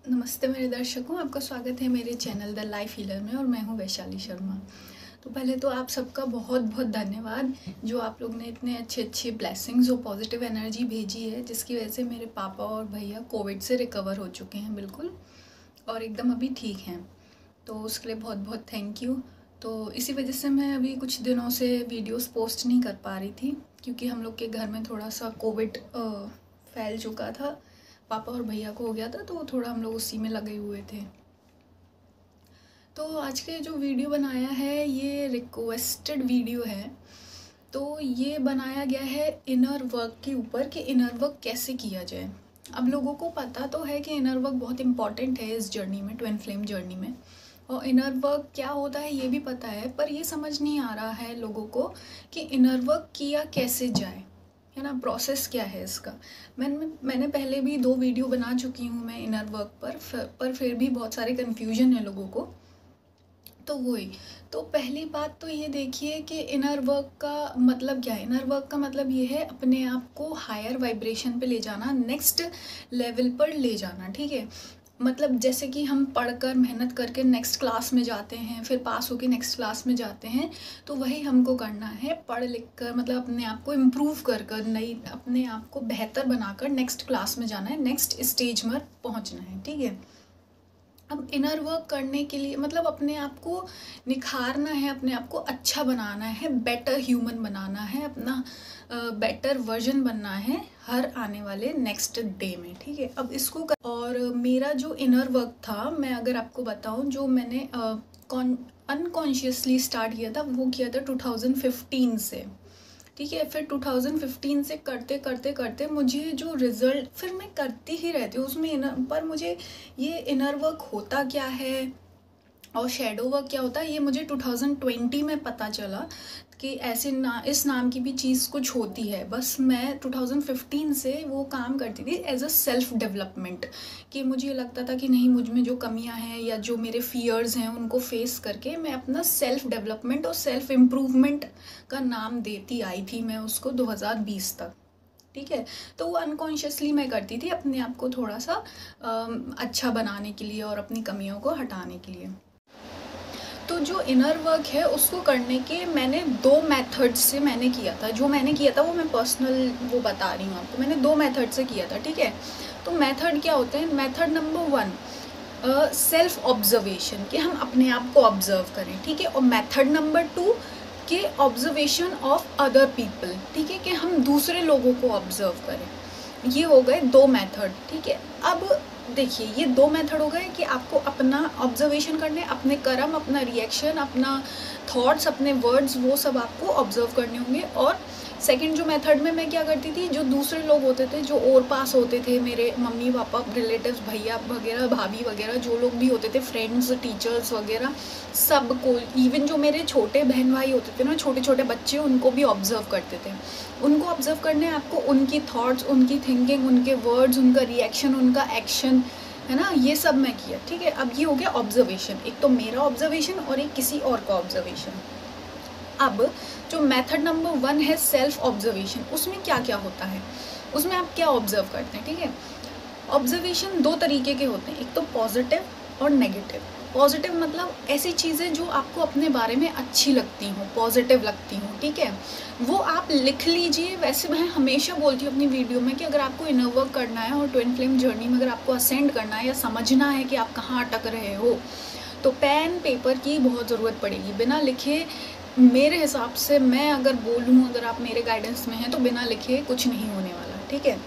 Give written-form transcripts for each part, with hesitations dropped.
नमस्ते मेरे दर्शकों, आपका स्वागत है मेरे चैनल द लाइफ हीलर में और मैं हूं वैशाली शर्मा। तो पहले तो आप सबका बहुत बहुत धन्यवाद जो आप लोग ने इतने अच्छे अच्छे ब्लेसिंग्स और पॉजिटिव एनर्जी भेजी है, जिसकी वजह से मेरे पापा और भैया कोविड से रिकवर हो चुके हैं बिल्कुल, और एकदम अभी ठीक हैं। तो उसके लिए बहुत बहुत थैंक यू। तो इसी वजह से मैं अभी कुछ दिनों से वीडियोस पोस्ट नहीं कर पा रही थी, क्योंकि हम लोग के घर में थोड़ा सा कोविड फैल चुका था। पापा और भैया को हो गया था, तो थोड़ा हम लोग उसी में लगे हुए थे। तो आज के जो वीडियो बनाया है ये रिक्वेस्टेड वीडियो है। तो ये बनाया गया है इनर वर्क के ऊपर कि इनर वर्क कैसे किया जाए। अब लोगों को पता तो है कि इनर वर्क बहुत इंपॉर्टेंट है इस जर्नी में, ट्विन फ्लेम जर्नी में, और इनर वर्क क्या होता है ये भी पता है, पर ये समझ नहीं आ रहा है लोगों को कि इनर वर्क किया कैसे जाए, है ना, प्रोसेस क्या है इसका। मैंने पहले भी 2 वीडियो बना चुकी हूँ मैं इनर वर्क पर फिर भी बहुत सारे कन्फ्यूजन है लोगों को। तो वही, तो पहली बात तो ये देखिए कि इनर वर्क का मतलब क्या है। इनर वर्क का मतलब ये है अपने आप को हायर वाइब्रेशन पे ले जाना, नेक्स्ट लेवल पर ले जाना, ठीक है। मतलब जैसे कि हम पढ़कर मेहनत करके नेक्स्ट क्लास में जाते हैं, फिर पास होके नेक्स्ट क्लास में जाते हैं, तो वही हमको करना है। पढ़ लिख कर मतलब अपने आप को इम्प्रूव कर कर नई अपने आप को बेहतर बनाकर नेक्स्ट क्लास में जाना है, नेक्स्ट स्टेज में पहुंचना है, ठीक है। अब इनर वर्क करने के लिए मतलब अपने आप को निखारना है, अपने आप को अच्छा बनाना है, बेटर ह्यूमन बनाना है, अपना बेटर वर्जन बनना है हर आने वाले नेक्स्ट डे में, ठीक है। अब इसको और मेरा जो इनर वर्क था, मैं अगर आपको बताऊं, जो मैंने अनकॉन्शियसली स्टार्ट किया था वो किया था 2015 से, ठीक है। फिर 2015 से करते करते करते मुझे जो रिजल्ट, फिर मैं करती ही रहती हूँ उसमें पर मुझे ये इनर वर्क होता क्या है और शेडो वर्क क्या होता है ये मुझे 2020 में पता चला कि ऐसे इस नाम की भी चीज़ कुछ होती है। बस मैं 2015 से वो काम करती थी एज अ सेल्फ डेवलपमेंट, कि मुझे लगता था कि नहीं, मुझ में जो कमियां हैं या जो मेरे फियर्स हैं उनको फेस करके मैं अपना सेल्फ डेवलपमेंट और सेल्फ इम्प्रूवमेंट का नाम देती आई थी मैं उसको 2020 तक, ठीक है। तो वो अनकॉन्शियसली मैं करती थी अपने आप को थोड़ा सा अच्छा बनाने के लिए और अपनी कमियों को हटाने के लिए। तो जो इनर वर्क है उसको करने के मैंने 2 मेथड से मैंने किया था। जो मैंने किया था वो मैं पर्सनल वो बता रही हूँ आपको। मैंने 2 मेथड से किया था, ठीक है। तो मेथड क्या होते हैं? मेथड नंबर 1 सेल्फ ऑब्जर्वेशन, कि हम अपने आप को ऑब्जर्व करें, ठीक है। और मेथड नंबर 2 के ऑब्जर्वेशन ऑफ अदर पीपल, ठीक है, कि हम दूसरे लोगों को ऑब्जर्व करें। ये हो गए 2 मेथड, ठीक है। अब देखिए ये 2 मेथड हो गए कि आपको अपना ऑब्जर्वेशन करने, अपने कर्म, अपना रिएक्शन, अपना थॉट्स, अपने वर्ड्स, वो सब आपको ऑब्जर्व करने होंगे। और सेकंड जो मेथड में मैं क्या करती थी, जो दूसरे लोग होते थे, जो और पास होते थे, मेरे मम्मी पापा, रिलेटिव्स, भैया वगैरह, भाभी वगैरह, जो लोग भी होते थे, फ्रेंड्स, टीचर्स वगैरह, सबको, इवन जो मेरे छोटे बहन भाई होते थे ना, छोटे छोटे बच्चे, उनको भी ऑब्जर्व करते थे। उनको ऑब्जर्व करने आपको उनकी थॉट्स, उनकी थिंकिंग, उनके वर्ड्स, उनका रिएक्शन, उनका एक्शन, है ना, ये सब मैं किया, ठीक है। अब ये हो गया ऑब्जर्वेशन, एक तो मेरा ऑब्जर्वेशन और एक किसी और का ऑब्जर्वेशन। अब जो मेथड नंबर 1 है सेल्फ ऑब्जर्वेशन, उसमें क्या क्या होता है, उसमें आप क्या ऑब्जर्व करते हैं, ठीक है। ऑब्जर्वेशन 2 तरीके के होते हैं, एक तो पॉजिटिव और नेगेटिव। पॉजिटिव मतलब ऐसी चीज़ें जो आपको अपने बारे में अच्छी लगती हों, पॉजिटिव लगती हों, ठीक है, वो आप लिख लीजिए। वैसे मैं हमेशा बोलती हूँ अपनी वीडियो में कि अगर आपको इनर वर्क करना है और ट्विन फ्लेम जर्नी में अगर आपको असेंड करना है या समझना है कि आप कहाँ अटक रहे हो, तो पेन पेपर की बहुत ज़रूरत पड़ेगी। बिना लिखे, मेरे हिसाब से मैं अगर बोलूँ, अगर आप मेरे गाइडेंस में हैं, तो बिना लिखे कुछ नहीं होने वाला, ठीक है।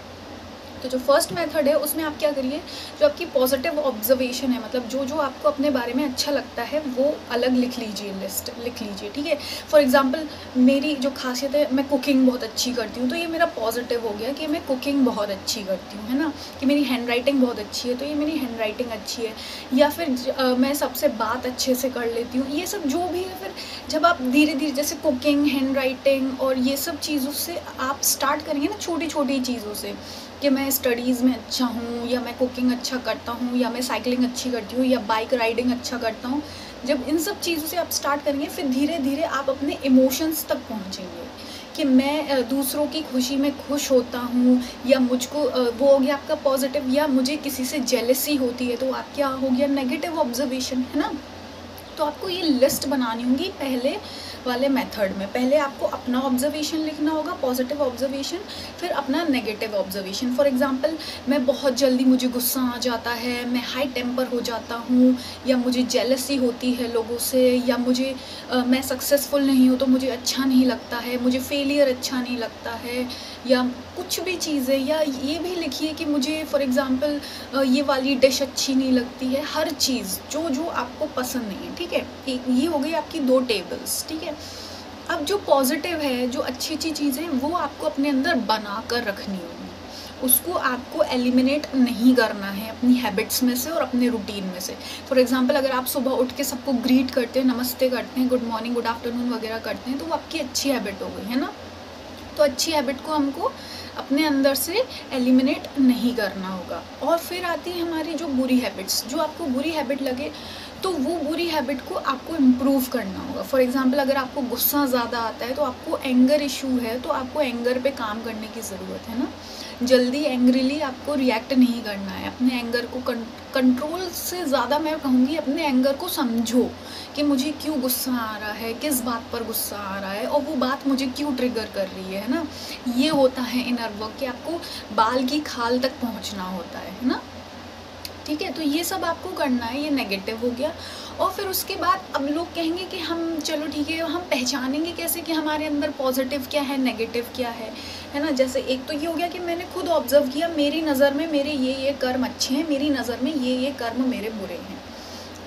तो जो फर्स्ट मेथड है उसमें आप क्या करिए, जो आपकी पॉजिटिव ऑब्जर्वेशन है, मतलब जो जो आपको अपने बारे में अच्छा लगता है वो अलग लिख लीजिए, लिस्ट लिख लीजिए, ठीक है। फॉर एग्जांपल मेरी जो खासियत है, मैं कुकिंग बहुत अच्छी करती हूँ, तो ये मेरा पॉजिटिव हो गया कि मैं कुकिंग बहुत अच्छी करती हूँ, है ना। कि मेरी हैंड राइटिंग बहुत अच्छी है, तो ये मेरी हैंड राइटिंग अच्छी है। या फिर मैं सबसे बात अच्छे से कर लेती हूँ, ये सब जो भी है। फिर जब आप धीरे धीरे जैसे कुकिंग, हैंड राइटिंग और ये सब चीज़ों से आप स्टार्ट करेंगे ना, छोटी छोटी चीज़ों से, कि मैं स्टडीज़ में अच्छा हूँ, या मैं कुकिंग अच्छा करता हूँ, या मैं साइकिलिंग अच्छी करती हूँ, या बाइक राइडिंग अच्छा करता हूँ, जब इन सब चीज़ों से आप स्टार्ट करेंगे, फिर धीरे धीरे आप अपने इमोशंस तक पहुँचेंगे कि मैं दूसरों की खुशी में खुश होता हूँ, या मुझको वो हो गया आपका पॉजिटिव, या मुझे किसी से जेलसी होती है तो आप क्या हो गया नेगेटिव ऑब्जर्वेशन, है ना। तो आपको ये लिस्ट बनानी होगी पहले वाले मेथड में। पहले आपको अपना ऑब्जर्वेशन लिखना होगा, पॉजिटिव ऑब्जर्वेशन, फिर अपना नेगेटिव ऑब्जर्वेशन। फॉर एग्जांपल, मैं बहुत जल्दी मुझे गुस्सा आ जाता है, मैं हाई टेम्पर हो जाता हूँ, या मुझे जेलसी होती है लोगों से, या मैं सक्सेसफुल नहीं हूँ तो मुझे अच्छा नहीं लगता है, मुझे फेलियर अच्छा नहीं लगता है, या कुछ भी चीज़ें। या ये भी लिखिए कि मुझे फॉर एग्ज़ाम्पल ये वाली डिश अच्छी नहीं लगती है। हर चीज़ जो जो आपको पसंद नहीं है, ठीक है। ये हो गई आपकी 2 टेबल्स, ठीक है। अब जो पॉजिटिव है, जो अच्छी अच्छी चीज़ें, वो आपको अपने अंदर बना कर रखनी होगी। उसको आपको एलिमिनेट नहीं करना है अपनी हैबिट्स में से और अपने रूटीन में से। फॉर एग्जांपल, अगर आप सुबह उठ के सबको ग्रीट करते हैं, नमस्ते करते हैं, गुड मॉर्निंग, गुड आफ्टरनून वगैरह करते हैं, तो वो आपकी अच्छी हैबिट हो गई, है ना। तो अच्छी हैबिट को हमको अपने अंदर से एलिमिनेट नहीं करना होगा। और फिर आती है हमारी जो बुरी हैबिट्स। जो आपको बुरी हैबिट लगे तो वो बुरी हैबिट को आपको इम्प्रूव करना होगा। फॉर एग्जांपल, अगर आपको गुस्सा ज़्यादा आता है तो आपको एंगर इशू है, तो आपको एंगर पे काम करने की ज़रूरत है ना। जल्दी एंग्रीली आपको रिएक्ट नहीं करना है। अपने एंगर को कंट्रोल से ज़्यादा मैं कहूँगी अपने एंगर को समझो कि मुझे क्यों गुस्सा आ रहा है, किस बात पर गुस्सा आ रहा है, और वो बात मुझे क्यों ट्रिगर कर रही है ना। ये होता है इनर वर्क कि आपको बाल की खाल तक पहुँचना होता है ना। ठीक है, तो ये सब आपको करना है। ये नेगेटिव हो गया। और फिर उसके बाद अब लोग कहेंगे कि हम चलो ठीक है, हम पहचानेंगे कैसे कि हमारे अंदर पॉजिटिव क्या है, नेगेटिव क्या है ना। जैसे एक तो ये हो गया कि मैंने खुद ऑब्जर्व किया, मेरी नज़र में मेरे ये कर्म अच्छे हैं, मेरी नज़र में ये कर्म मेरे बुरे हैं।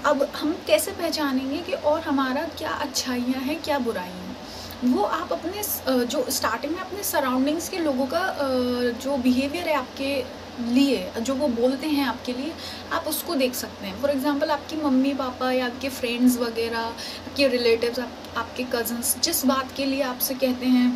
अब हम कैसे पहचानेंगे कि और हमारा क्या अच्छाइयाँ हैं, क्या बुराइयाँ हैं। वो आप अपने जो स्टार्टिंग में अपने सराउंडिंग्स के लोगों का जो बिहेवियर है आपके लिए, जो वो बोलते हैं आपके लिए, आप उसको देख सकते हैं। फॉर एग्जांपल, आपकी मम्मी पापा या आपके फ्रेंड्स वगैरह, आपके रिलेटिव्स, आपके कज़न्स जिस बात के लिए आपसे कहते हैं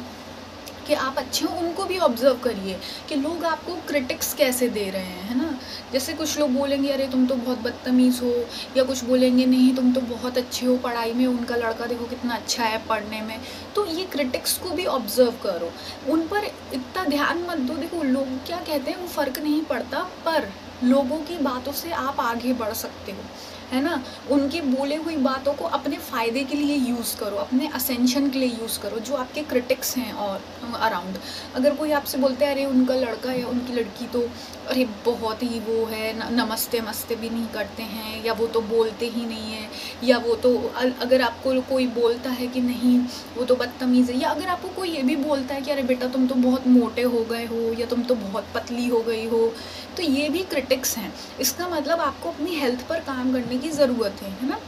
कि आप अच्छे हो, उनको भी ऑब्जर्व करिए कि लोग आपको क्रिटिक्स कैसे दे रहे हैं, है ना। जैसे कुछ लोग बोलेंगे अरे तुम तो बहुत बदतमीज़ हो, या कुछ बोलेंगे नहीं तुम तो बहुत अच्छे हो पढ़ाई में, उनका लड़का देखो कितना अच्छा है पढ़ने में। तो ये क्रिटिक्स को भी ऑब्जर्व करो, उन पर इतना ध्यान मत दो। देखो लोग क्या कहते हैं वो फ़र्क नहीं पड़ता, पर लोगों की बातों से आप आगे बढ़ सकते हो, है ना। उनके बोले हुई बातों को अपने फ़ायदे के लिए यूज़ करो, अपने असेंशन के लिए यूज़ करो। जो आपके क्रिटिक्स हैं और अराउंड, अगर कोई आपसे बोलता है अरे उनका लड़का या उनकी लड़की तो अरे बहुत ही वो है, नमस्ते मस्ते भी नहीं करते हैं, या वो तो बोलते ही नहीं है, या वो तो अगर आपको कोई बोलता है कि नहीं वो तो बदतमीज़ है, या अगर आपको कोई ये भी बोलता है कि अरे बेटा तुम तो बहुत मोटे हो गए हो, या तुम तो बहुत पतली हो गई हो, तो ये भी क्रिटिक्स हैं। इसका मतलब आपको अपनी हेल्थ पर काम करने की ज़रूरत है ना।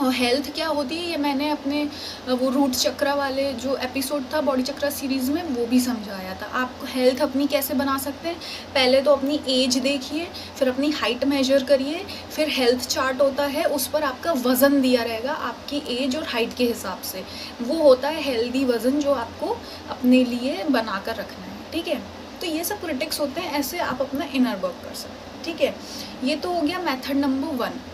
और हेल्थ क्या होती है ये मैंने अपने वो रूट चक्रा वाले जो एपिसोड था बॉडी चक्रा सीरीज़ में वो भी समझाया था। आप हेल्थ अपनी कैसे बना सकते हैं, पहले तो अपनी एज देखिए, फिर अपनी हाइट मेजर करिए, फिर हेल्थ चार्ट होता है उस पर आपका वज़न दिया रहेगा आपकी एज और हाइट के हिसाब से। वो होता है हेल्दी वज़न जो आपको अपने लिए बना कर रखना है, ठीक है। तो ये सब क्रिटिक्स होते हैं, ऐसे आप अपना इनर वर्क कर सकते हैं, ठीक है। ये तो हो गया मेथड नंबर 1।